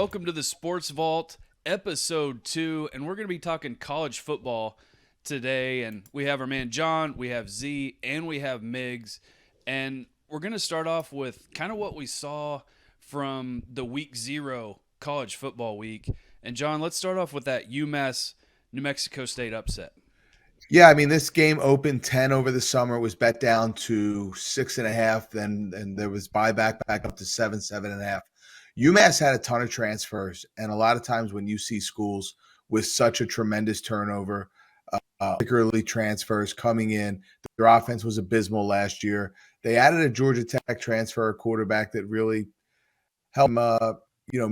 welcome to the Sports Vault, episode 2, and we're going to be talking college football today. And we have our man John, we have Z, and we have Miggs. And we're going to start off with kind of what we saw from the week 0 college football week. And John, let's start off with that UMass New Mexico State upset. Yeah, I mean, this game opened 10 over the summer, was bet down to 6.5, then there was buyback back up to 7.5. UMass had a ton of transfers, and a lot of times when you see schools with such a tremendous turnover, particularly transfers coming in, their offense was abysmal last year. They added a Georgia Tech transfer, a quarterback that really helped them,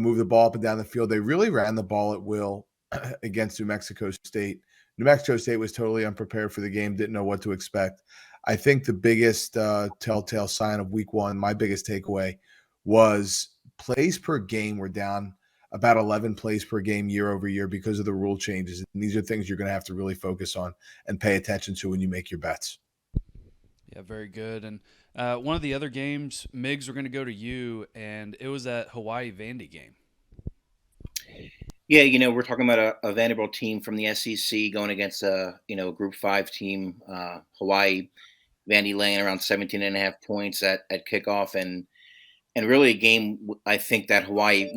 move the ball up and down the field. They really ran the ball at will against New Mexico State. New Mexico State was totally unprepared for the game, didn't know what to expect. I think the biggest telltale sign of week 1, my biggest takeaway, was plays per game were down about 11 plays per game year over year because of the rule changes. And these are things you're going to have to really focus on and pay attention to when you make your bets. Yeah, very good. And one of the other games, Miggs, we're going to go to you, and it was that Hawaii Vandy game. Yeah, we're talking about a Vanderbilt team from the SEC going against a Group 5 team, Hawaii. Vandy laying around 17 and a half points at kickoff, and really a game I think that Hawaii,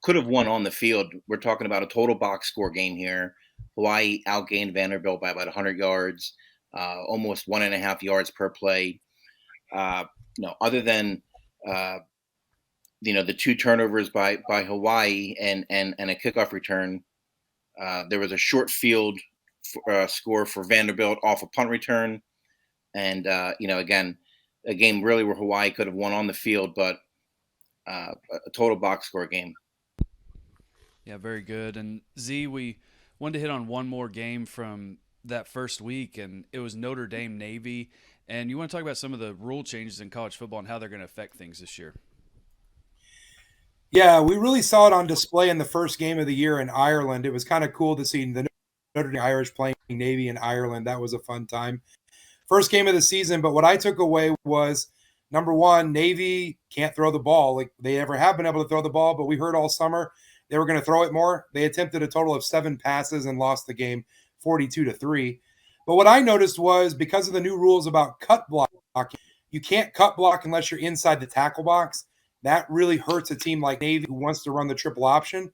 could have won on the field. We're talking about a total box score game here. Hawaii outgained Vanderbilt by about 100 yards, almost 1.5 yards per play. Other than the 2 turnovers by Hawaii and a kickoff return, there was a short field score for Vanderbilt off a punt return, and again, a game really where Hawaii could have won on the field, but a total box score game. Yeah, very good. And Z, we wanted to hit on one more game from that first week, and it was Notre Dame Navy. And you want to talk about some of the rule changes in college football and how they're going to affect things this year. Yeah, we really saw it on display in the first game of the year in Ireland. It was kind of cool to see the Notre Dame Irish playing Navy in Ireland. That was a fun time. First game of the season, but what I took away was, number one, Navy can't throw the ball. Like they never have been able to throw the ball, but we heard all summer they were going to throw it more. They attempted a total of 7 passes and lost the game 42-3. But what I noticed was because of the new rules about cut blocking, you can't cut block unless you're inside the tackle box. That really hurts a team like Navy who wants to run the triple option.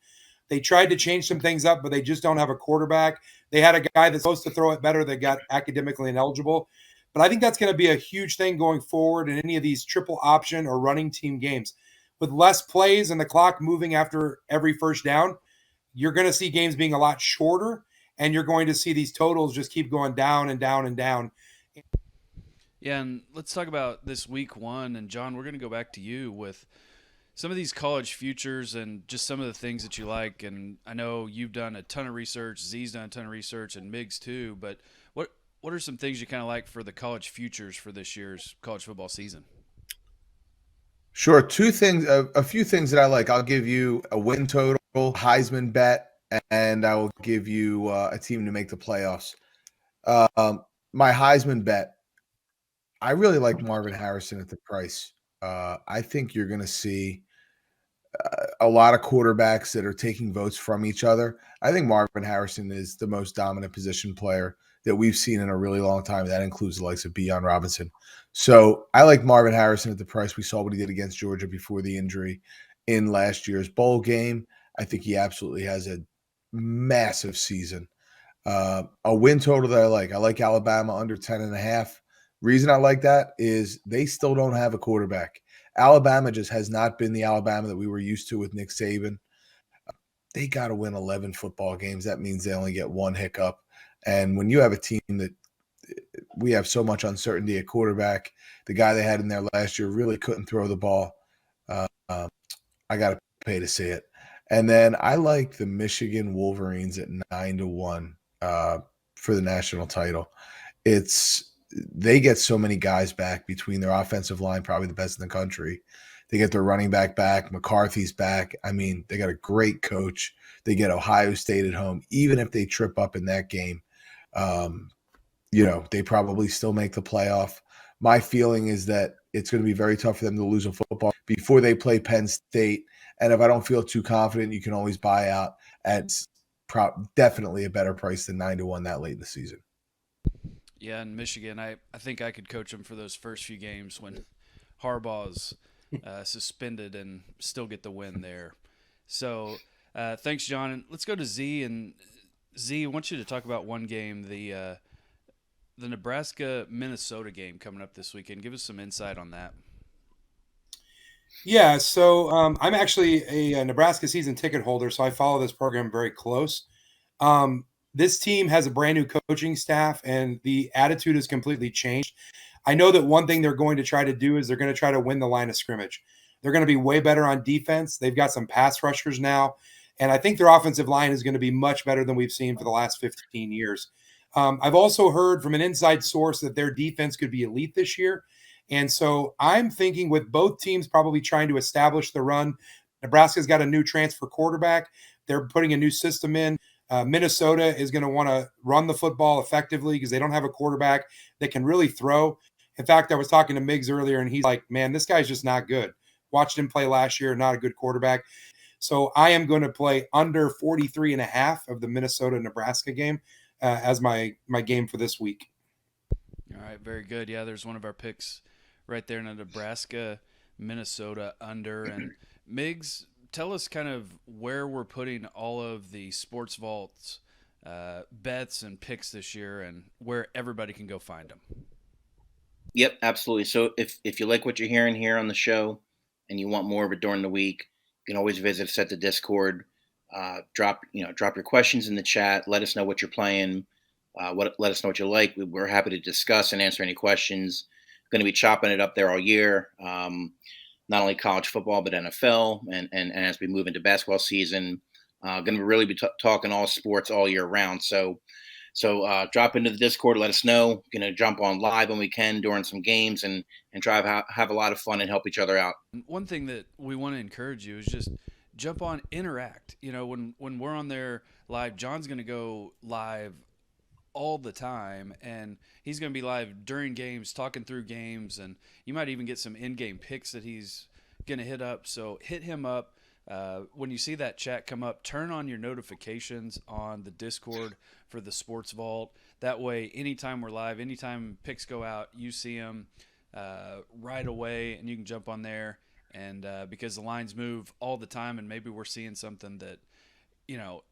They tried to change some things up, but they just don't have a quarterback. They had a guy that's supposed to throw it better that got academically ineligible. But I think that's going to be a huge thing going forward in any of these triple option or running team games. With less plays and the clock moving after every first down, you're going to see games being a lot shorter, and you're going to see these totals just keep going down and down and down. Yeah, and let's talk about this week 1. And John, we're going to go back to you with some of these college futures and just some of the things that you like. And I know you've done a ton of research, Z's done a ton of research, and Miggs too. But what are some things you kind of like for the college futures for this year's college football season? Sure. Two things, a few things that I like. I'll give you a win total, Heisman bet, and I will give you a team to make the playoffs. My Heisman bet, I really like Marvin Harrison at the price. I think you're going to see a lot of quarterbacks that are taking votes from each other. I think Marvin Harrison is the most dominant position player that we've seen in a really long time. That includes the likes of Bijan Robinson. So I like Marvin Harrison at the price. We saw what he did against Georgia before the injury in last year's bowl game. I think he absolutely has a massive season. A win total that I like. I like Alabama under 10.5. Reason I like that is they still don't have a quarterback. Alabama just has not been the Alabama that we were used to with Nick Saban. They got to win 11 football games. That means they only get one hiccup. And when you have a team that we have so much uncertainty at quarterback, the guy they had in there last year really couldn't throw the ball. I got to pay to see it. And then I like the Michigan Wolverines at 9-1 for the national title. They get so many guys back between their offensive line, probably the best in the country. They get their running back. McCarthy's back. I mean, they got a great coach. They get Ohio State at home. Even if they trip up in that game, they probably still make the playoff. My feeling is that it's going to be very tough for them to lose a football before they play Penn State. And if I don't feel too confident, you can always buy out at definitely a better price than 9-1 that late in the season. Yeah, in Michigan, I think I could coach them for those first few games when Harbaugh's suspended and still get the win there. So thanks, John. And let's go to Z. And Z, I want you to talk about one game, the Nebraska-Minnesota game coming up this weekend. Give us some insight on that. Yeah, so I'm actually a Nebraska season ticket holder, so I follow this program very close. This team has a brand new coaching staff, and the attitude has completely changed. I know that one thing they're going to try to do is they're going to try to win the line of scrimmage. They're going to be way better on defense. They've got some pass rushers now, and I think their offensive line is going to be much better than we've seen for the last 15 years. I've also heard from an inside source that their defense could be elite this year. And so I'm thinking with both teams probably trying to establish the run. Nebraska's got a new transfer quarterback. They're putting a new system in. Minnesota is going to want to run the football effectively because they don't have a quarterback that can really throw. In fact, I was talking to Miggs earlier, and he's like, man, this guy's just not good. Watched him play last year, not a good quarterback. So I am going to play under 43.5 of the Minnesota-Nebraska game as my game for this week. All right, very good. Yeah, there's one of our picks right there in the Nebraska, Minnesota under. And Miggs, tell us kind of where we're putting all of the Sports Vaults bets and picks this year and where everybody can go find them. Yep, absolutely. So if you like what you're hearing here on the show and you want more of it during the week, you can always visit us at the Discord. Drop your questions in the chat. Let us know what you're playing. Let us know what you like. We're happy to discuss and answer any questions. Going to be chopping it up there all year. Not only college football, but NFL. And as we move into basketball season, going to really be talking all sports all year round. So drop into the Discord. Let us know. Going to jump on live when we can during some games and try to have a lot of fun and help each other out. One thing that we want to encourage you is just jump on, interact. You know, when we're on there live, John's going to go live all the time, and he's going to be live during games, talking through games, and you might even get some in-game picks that he's going to hit up. So hit him up. When you see that chat come up, turn on your notifications on the Discord for the Sports Vault. That way, anytime we're live, anytime picks go out, you see them right away, and you can jump on there. And because the lines move all the time, and maybe we're seeing something that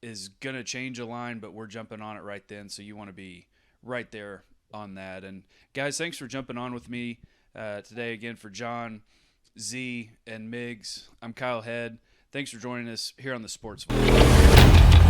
is going to change a line, but we're jumping on it right then. So you want to be right there on that. And guys, thanks for jumping on with me today again. For John, Z, and Miggs, I'm Kyle Head. Thanks for joining us here on the Sports Vault.